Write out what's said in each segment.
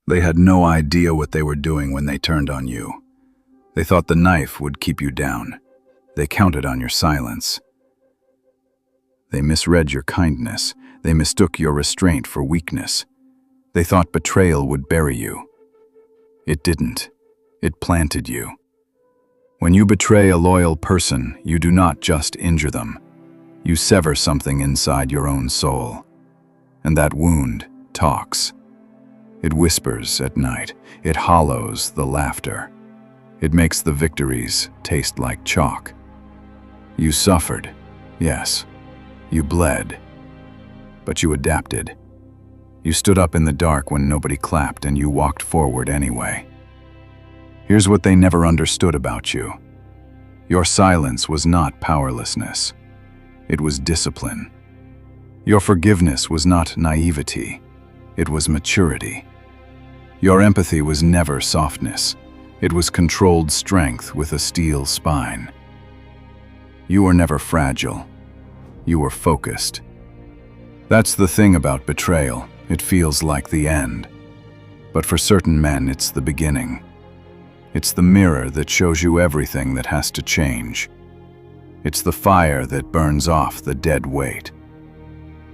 They had no idea what they were doing when they turned on you. They thought the knife would keep you down. They counted on your silence. They misread your kindness. They mistook your restraint for weakness. They thought betrayal would bury you. It didn't. It planted you. When you betray a loyal person, you do not just injure them. You sever something inside your own soul. And that wound talks. It whispers at night. It hollows the laughter. It makes the victories taste like chalk. You suffered, yes. You bled. But you adapted. You stood up in the dark when nobody clapped, and you walked forward anyway. Here's what they never understood about you. Your silence was not powerlessness. It was discipline. Your forgiveness was not naivety. It was maturity. Your empathy was never softness. It was controlled strength with a steel spine. You were never fragile. You were focused. That's the thing about betrayal. It feels like the end. But for certain men, it's the beginning. It's the mirror that shows you everything that has to change. It's the fire that burns off the dead weight.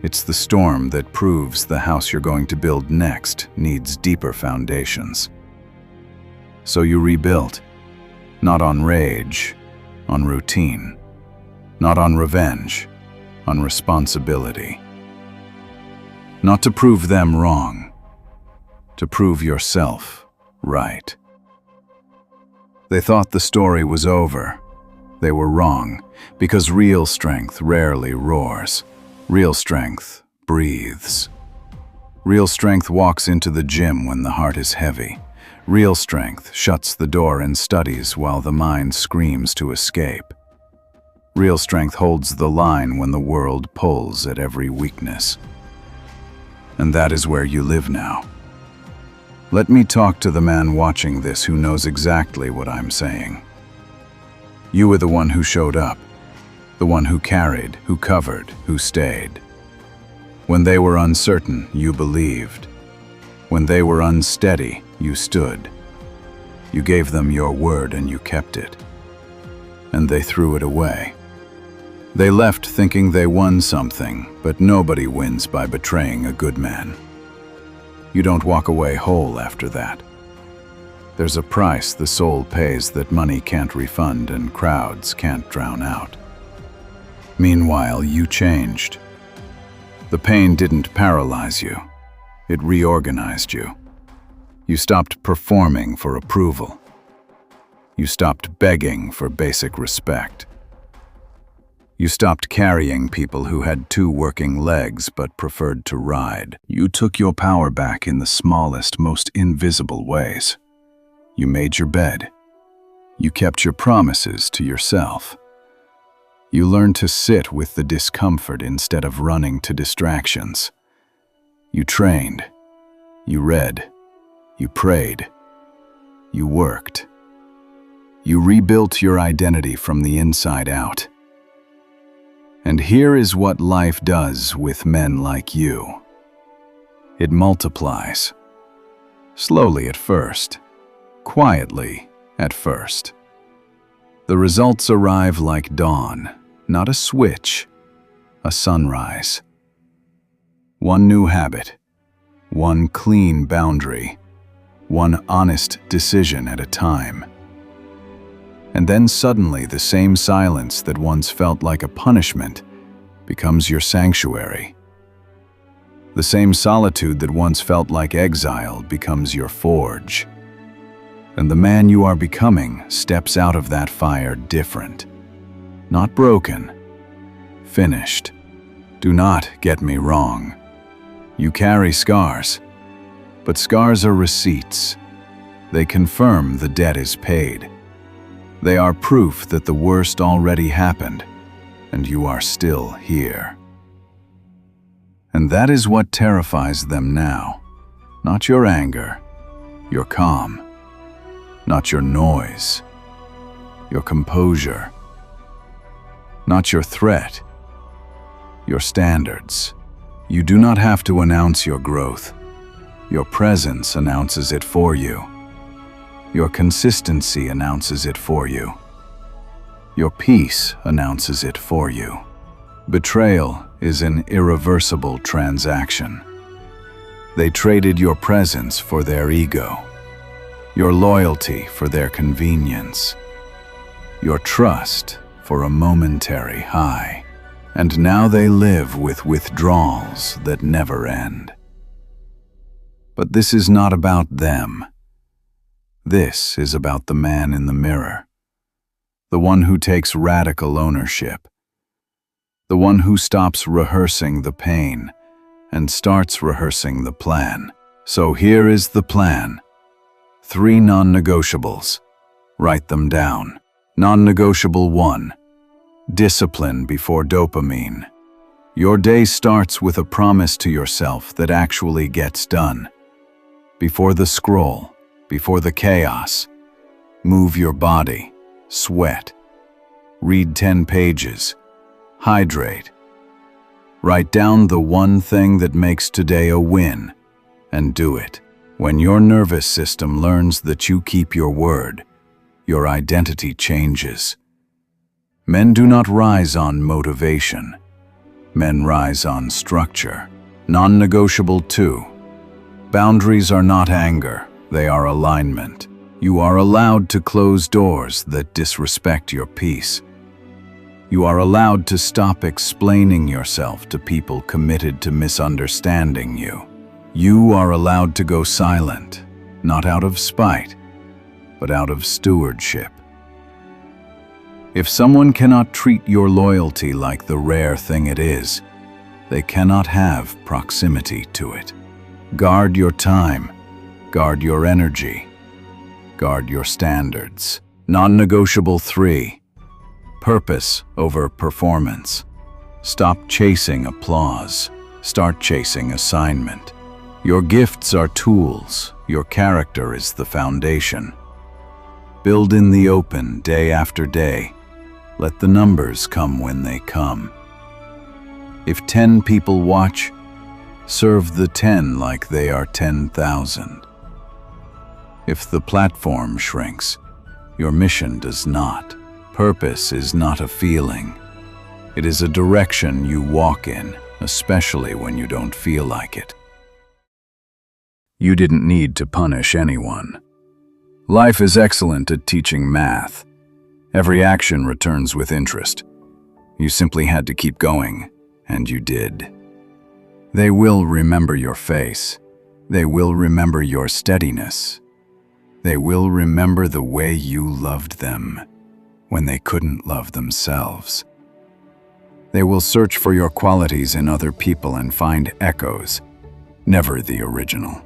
It's the storm that proves the house you're going to build next needs deeper foundations. So you rebuilt, not on rage, on routine, not on revenge, on responsibility. Not to prove them wrong, to prove yourself right. They thought the story was over. They were wrong, because real strength rarely roars. Real strength breathes. Real strength walks into the gym when the heart is heavy. Real strength shuts the door and studies while the mind screams to escape. Real strength holds the line when the world pulls at every weakness. And that is where you live now. Let me talk to the man watching this who knows exactly what I'm saying. You were the one who showed up. The one who carried, who covered, who stayed. When they were uncertain, you believed. When they were unsteady, you stood. You gave them your word and you kept it. And they threw it away. They left thinking they won something, but nobody wins by betraying a good man. You don't walk away whole after that. There's a price the soul pays that money can't refund and crowds can't drown out. Meanwhile, you changed. The pain didn't paralyze you. It reorganized you. You stopped performing for approval. You stopped begging for basic respect. You stopped carrying people who had two working legs but preferred to ride. You took your power back in the smallest, most invisible ways. You made your bed. You kept your promises to yourself. You learned to sit with the discomfort instead of running to distractions. You trained. You read. You prayed. You worked. You rebuilt your identity from the inside out. And here is what life does with men like you. It multiplies. Slowly at first. Quietly at first. The results arrive like dawn, not a switch, a sunrise. One new habit, one clean boundary, one honest decision at a time. And then suddenly the same silence that once felt like a punishment becomes your sanctuary. The same solitude that once felt like exile becomes your forge. And the man you are becoming steps out of that fire different. Not broken. Finished. Do not get me wrong. You carry scars. But scars are receipts. They confirm the debt is paid. They are proof that the worst already happened, and you are still here. And that is what terrifies them now. Not your anger, your calm. Not your noise, your composure. Not your threat, your standards. You do not have to announce your growth. Your presence announces it for you. Your consistency announces it for you. Your peace announces it for you. Betrayal is an irreversible transaction. They traded your presence for their ego, your loyalty for their convenience, your trust for a momentary high. And now they live with withdrawals that never end. But this is not about them. This is about the man in the mirror, the one who takes radical ownership, the one who stops rehearsing the pain and starts rehearsing the plan. So here is the plan. 3 non-negotiables. Write them down. Non-negotiable 1. Discipline before dopamine. Your day starts with a promise to yourself that actually gets done. Before the scroll, before the chaos, move your body, sweat, read 10 pages, hydrate. Write down the one thing that makes today a win, and do it. When your nervous system learns that you keep your word, your identity changes. Men do not rise on motivation. Men rise on structure. Non-negotiable 2. Boundaries are not anger, they are alignment. You are allowed to close doors that disrespect your peace. You are allowed to stop explaining yourself to people committed to misunderstanding you. You are allowed to go silent, not out of spite, but out of stewardship. If someone cannot treat your loyalty like the rare thing it is, they cannot have proximity to it. Guard your time, guard your energy, guard your standards. Non-negotiable 3. Purpose over performance. Stop chasing applause, start chasing assignment. Your gifts are tools, your character is the foundation. Build in the open day after day. Let the numbers come when they come. If 10 people watch, serve the 10 like they are 10,000. If the platform shrinks, your mission does not. Purpose is not a feeling. It is a direction you walk in, especially when you don't feel like it. You didn't need to punish anyone. Life is excellent at teaching math. Every action returns with interest. You simply had to keep going, and you did. They will remember your face. They will remember your steadiness. They will remember the way you loved them when they couldn't love themselves. They will search for your qualities in other people and find echoes, never the original.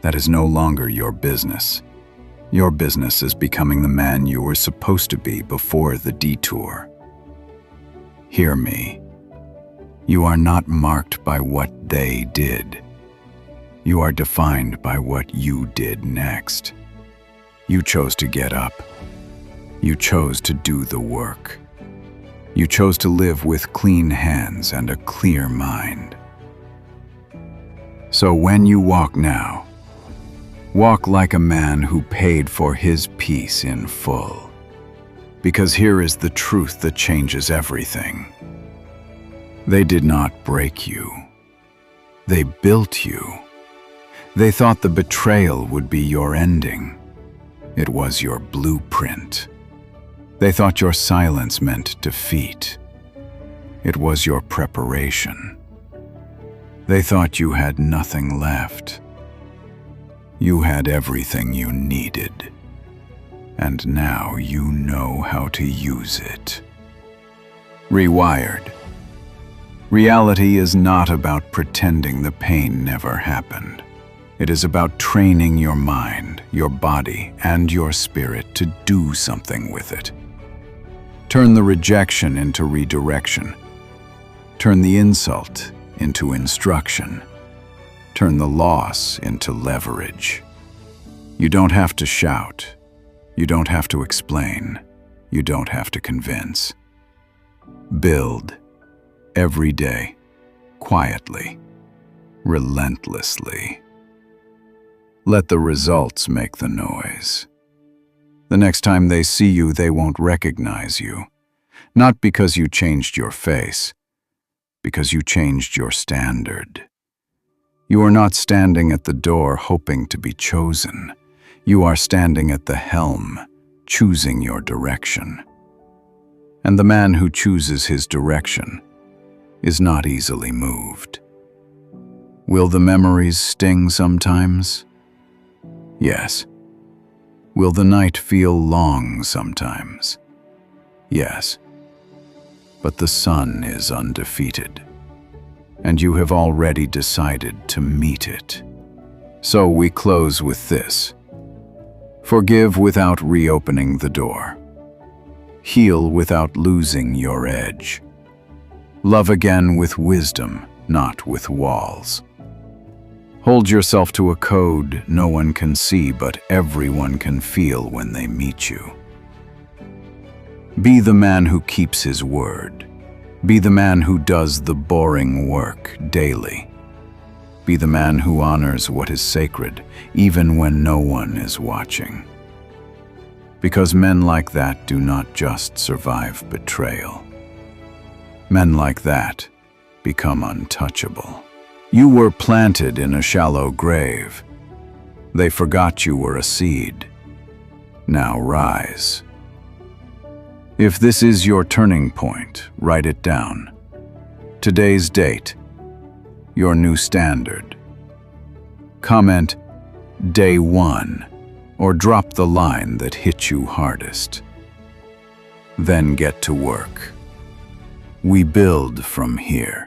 That is no longer your business. Your business is becoming the man you were supposed to be before the detour. Hear me. You are not marked by what they did. You are defined by what you did next. You chose to get up. You chose to do the work. You chose to live with clean hands and a clear mind. So when you walk now, walk like a man who paid for his peace in full. Because here is the truth that changes everything. They did not break you. They built you. They thought the betrayal would be your ending. It was your blueprint. They thought your silence meant defeat. It was your preparation. They thought you had nothing left. You had everything you needed. And now you know how to use it. Rewired. Reality is not about pretending the pain never happened. It is about training your mind, your body, and your spirit to do something with it. Turn the rejection into redirection. Turn the insult into instruction. Turn the loss into leverage. You don't have to shout. You don't have to explain. You don't have to convince. Build every day, quietly, relentlessly. Let the results make the noise. The next time they see you, they won't recognize you. Not because you changed your face, because you changed your standard. You are not standing at the door hoping to be chosen. You are standing at the helm, choosing your direction. And the man who chooses his direction is not easily moved. Will the memories sting sometimes? Yes. Will the night feel long sometimes? Yes. But the sun is undefeated, and you have already decided to meet it. So we close with this. Forgive without reopening the door. Heal without losing your edge. Love again with wisdom, not with walls. Hold yourself to a code no one can see, but everyone can feel when they meet you. Be the man who keeps his word. Be the man who does the boring work daily. Be the man who honors what is sacred, even when no one is watching. Because men like that do not just survive betrayal. Men like that become untouchable. You were planted in a shallow grave. They forgot you were a seed. Now rise. If this is your turning point, write it down. Today's date, your new standard. Comment Day 1, or drop the line that hit you hardest. Then get to work. We build from here.